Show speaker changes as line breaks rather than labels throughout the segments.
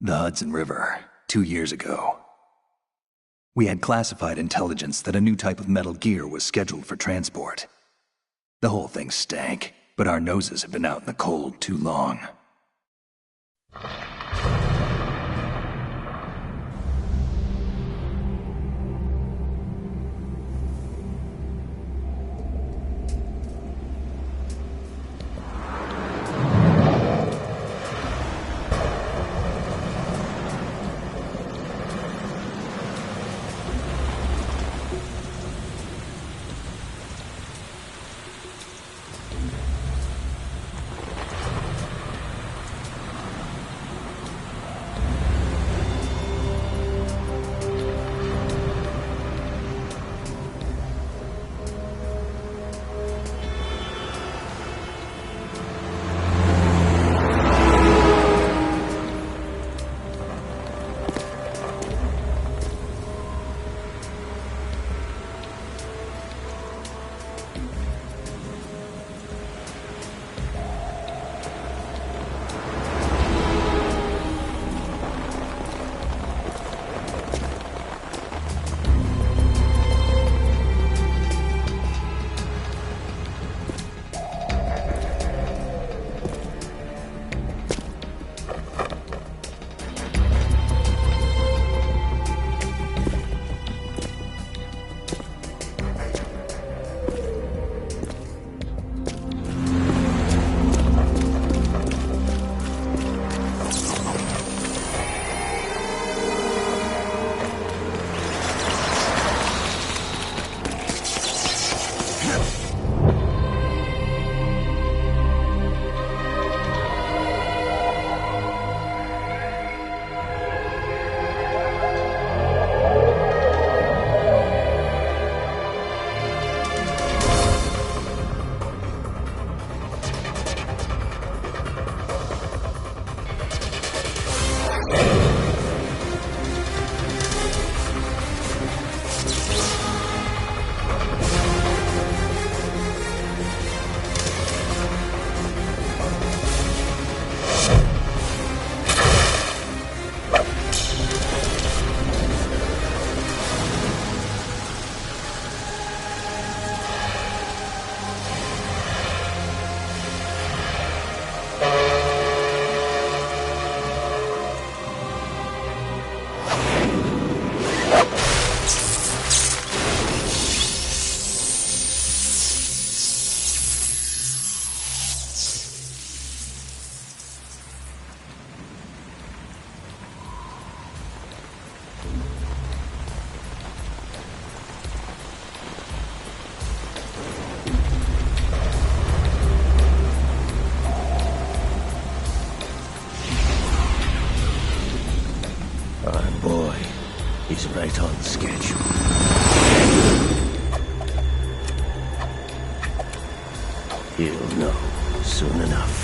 The Hudson River, 2 years ago. We had classified intelligence that a new type of metal gear was scheduled for transport. The whole thing stank, but our noses had been out in the cold too long.
Our boy is right on schedule. He'll know soon enough.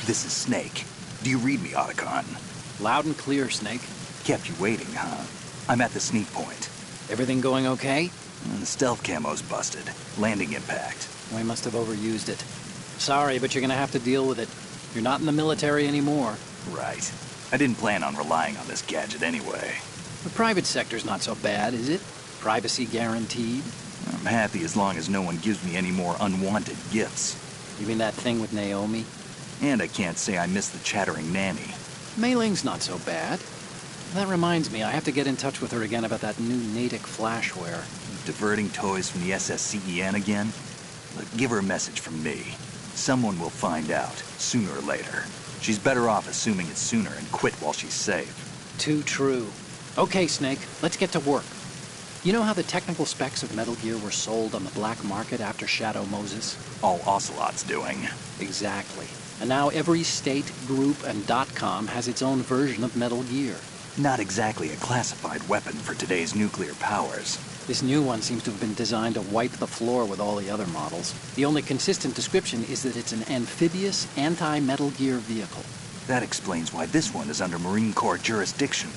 This is Snake. Do you read me, Otacon?
Loud and clear, Snake.
Kept you waiting, huh? I'm at the sneak point.
Everything going okay?
The stealth camo's busted. Landing impact.
We must have overused it. Sorry, but you're gonna have to deal with it. You're not in the military anymore.
Right. I didn't plan on relying on this gadget anyway.
The private sector's not so bad, is it? Privacy guaranteed?
I'm happy as long as no one gives me any more unwanted gifts.
You mean that thing with Naomi?
And I can't say I miss the chattering nanny.
Mei Ling's not so bad. That reminds me, I have to get in touch with her again about that new Natick flashware.
Diverting toys from the SSCEN again? Look, give her a message from me. Someone will find out, sooner or later. She's better off assuming it's sooner and quit while she's safe.
Too true. Okay, Snake, let's get to work. You know how the technical specs of Metal Gear were sold on the black market after Shadow Moses?
All Ocelot's doing.
Exactly. And now every state, group, and .com has its own version of Metal Gear.
Not exactly a classified weapon for today's nuclear powers.
This new one seems to have been designed to wipe the floor with all the other models. The only consistent description is that it's an amphibious, anti-Metal Gear vehicle.
That explains why this one is under Marine Corps jurisdiction.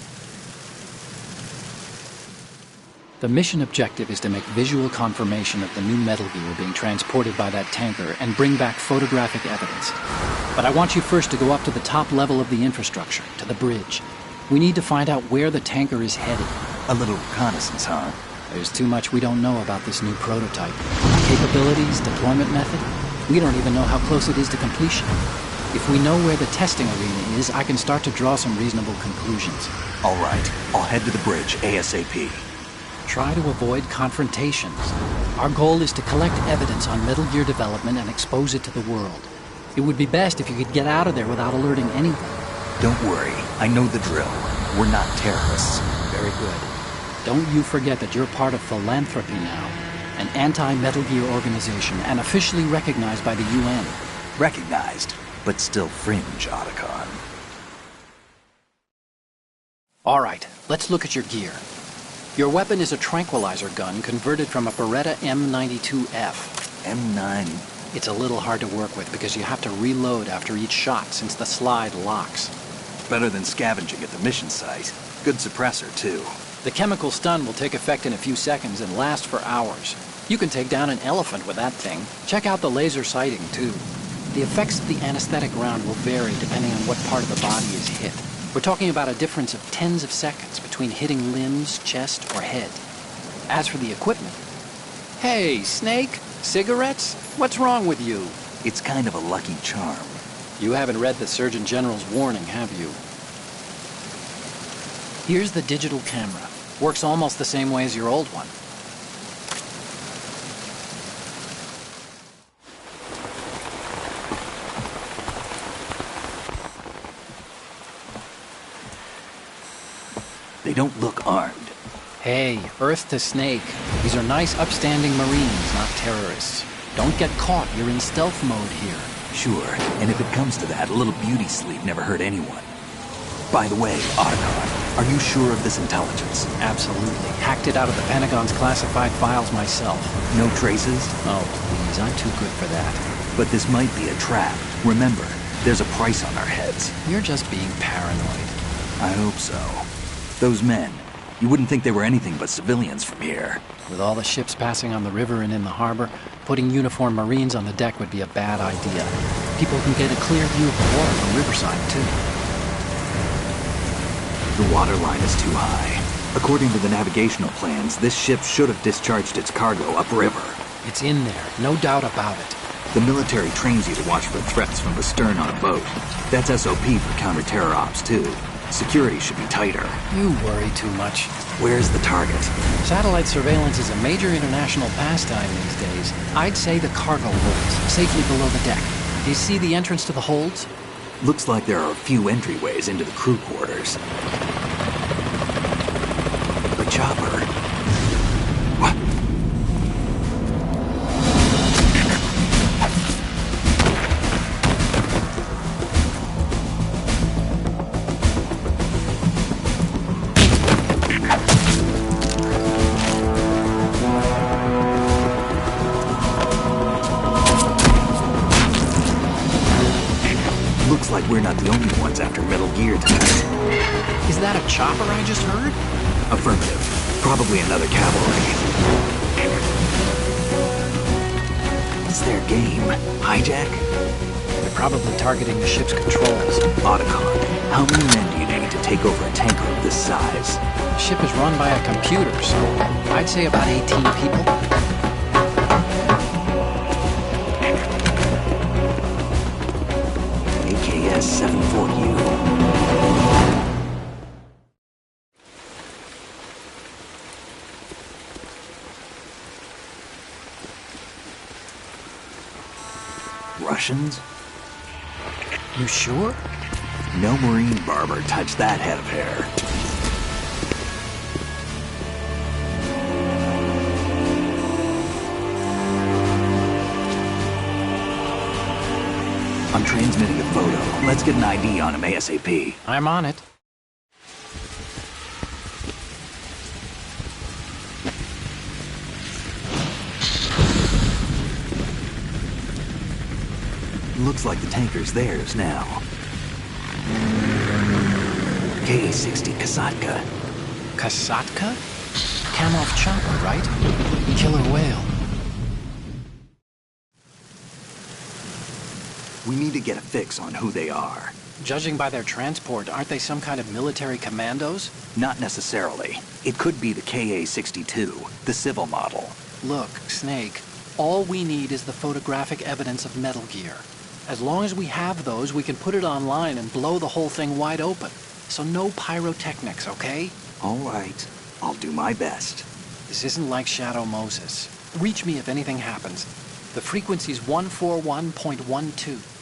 The mission objective is to make visual confirmation of the new Metal Gear being transported by that tanker and bring back photographic evidence. But I want you first to go up to the top level of the infrastructure, to the bridge. We need to find out where the tanker is headed.
A little reconnaissance, huh?
There's too much we don't know about this new prototype. Capabilities, deployment method. We don't even know how close it is to completion. If we know where the testing arena is, I can start to draw some reasonable conclusions.
All right, I'll head to the bridge ASAP.
Try to avoid confrontations. Our goal is to collect evidence on Metal Gear development and expose it to the world. It would be best if you could get out of there without alerting anyone.
Don't worry, I know the drill. We're not terrorists.
Very good. Don't you forget that you're part of Philanthropy now, an anti-Metal Gear organization and officially recognized by the UN.
Recognized, but still fringe, Otacon.
All right, let's look at your gear. Your weapon is a tranquilizer gun converted from a Beretta M92F.
M9.
It's a little hard to work with because you have to reload after each shot since the slide locks.
Better than scavenging at the mission site. Good suppressor, too.
The chemical stun will take effect in a few seconds and last for hours. You can take down an elephant with that thing. Check out the laser sighting, too. The effects of the anesthetic round will vary depending on what part of the body is hit. We're talking about a difference of tens of seconds between hitting limbs, chest, or head. As for the equipment... Hey, Snake? Cigarettes? What's wrong with you?
It's kind of a lucky charm.
You haven't read the Surgeon General's warning, have you? Here's the digital camera. Works almost the same way as your old one.
They don't look armed.
Hey, Earth to Snake. These are nice, upstanding Marines, not terrorists. Don't get caught. You're in stealth mode here.
Sure, and if it comes to that, a little beauty sleep never hurt anyone. By the way, Otacon, are you sure of this intelligence?
Absolutely. Hacked it out of the Pentagon's classified files myself.
No traces?
Oh, please, I'm too good for that.
But this might be a trap. Remember, there's a price on our heads.
You're just being paranoid.
I hope so. Those men, you wouldn't think they were anything but civilians from here.
With all the ships passing on the river and in the harbor, putting uniformed Marines on the deck would be a bad idea. People can get a clear view of the water from Riverside, too.
The water line is too high. According to the navigational plans, this ship should have discharged its cargo upriver.
It's in there, no doubt about it.
The military trains you to watch for threats from the stern on a boat. That's SOP for counter-terror ops, too. Security should be tighter.
You worry too much.
Where's the target?
Satellite surveillance is a major international pastime these days. I'd say the cargo holds, safely below the deck. Do you see the entrance to the holds?
Looks like there are a few entryways into the crew quarters. The chopper. What? Looks like we're not the only ones after Metal Gear tonight.
Is that a chopper I just heard?
Affirmative. Probably another cavalry. What's their game? Hijack?
They're probably targeting the ship's controls.
Otacon, how many men do you need to take over a tanker of this size?
The ship is run by a computer, so I'd say about 18 people.
AKS 74U. Russians?
You sure?
No Marine barber touched that head of hair. transmitting a photo. Let's get an ID on him ASAP.
I'm on it.
Looks like the tanker's theirs now. KA-60 Kasatka.
Kasatka? Kamov chopper, right? Killer whale.
We need to get a fix on who they are.
Judging by their transport, aren't they some kind of military commandos?
Not necessarily. It could be the KA-62, the civil model.
Look, Snake, all we need is the photographic evidence of Metal Gear. As long as we have those, we can put it online and blow the whole thing wide open. So no pyrotechnics, okay?
All right. I'll do my best.
This isn't like Shadow Moses. Reach me if anything happens. The frequency's 141.12.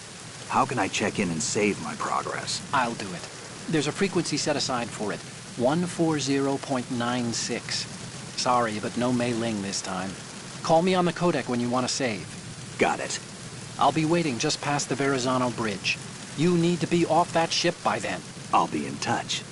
How can I check in and save my progress?
I'll do it. There's a frequency set aside for it. 140.96. Sorry, but no Mei Ling this time. Call me on the codec when you want to save.
Got it.
I'll be waiting just past the Verrazano Bridge. You need to be off that ship by then.
I'll be in touch.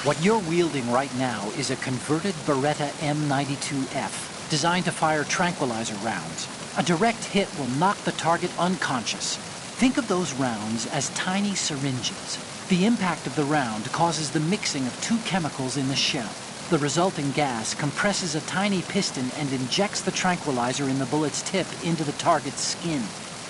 What you're wielding right now is a converted Beretta M92F, designed to fire tranquilizer rounds. A direct hit will knock the target unconscious. Think of those rounds as tiny syringes. The impact of the round causes the mixing of two chemicals in the shell. The resulting gas compresses a tiny piston and injects the tranquilizer in the bullet's tip into the target's skin.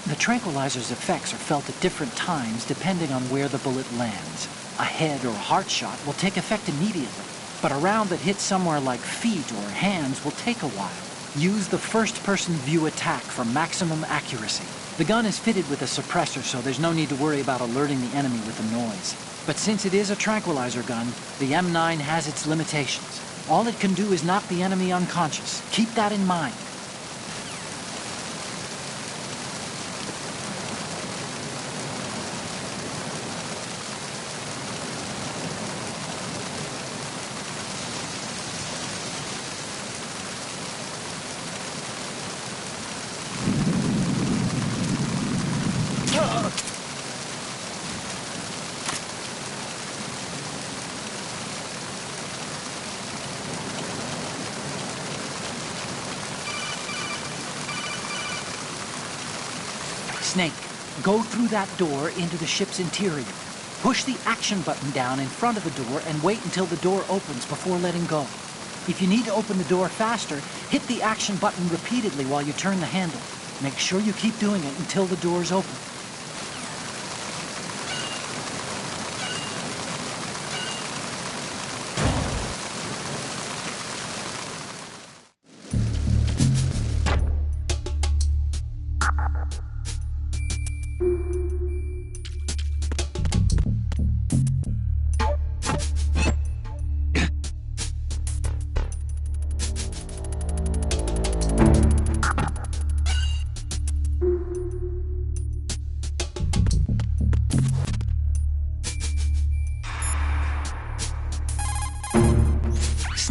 The tranquilizer's effects are felt at different times depending on where the bullet lands. A head or heart shot will take effect immediately, but a round that hits somewhere like feet or hands will take a while. Use the first-person view attack for maximum accuracy. The gun is fitted with a suppressor, so there's no need to worry about alerting the enemy with the noise. But since it is a tranquilizer gun, the M9 has its limitations. All it can do is knock the enemy unconscious. Keep that in mind. Snake, go through that door into the ship's interior. Push the action button down in front of the door and wait until the door opens before letting go. If you need to open the door faster, hit the action button repeatedly while you turn the handle. Make sure you keep doing it until the door's open.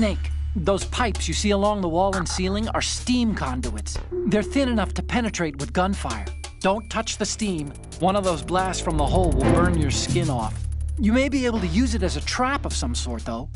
Snake, those pipes you see along the wall and ceiling are steam conduits. They're thin enough to penetrate with gunfire. Don't touch the steam. One of those blasts from the hole will burn your skin off. You may be able to use it as a trap of some sort, though.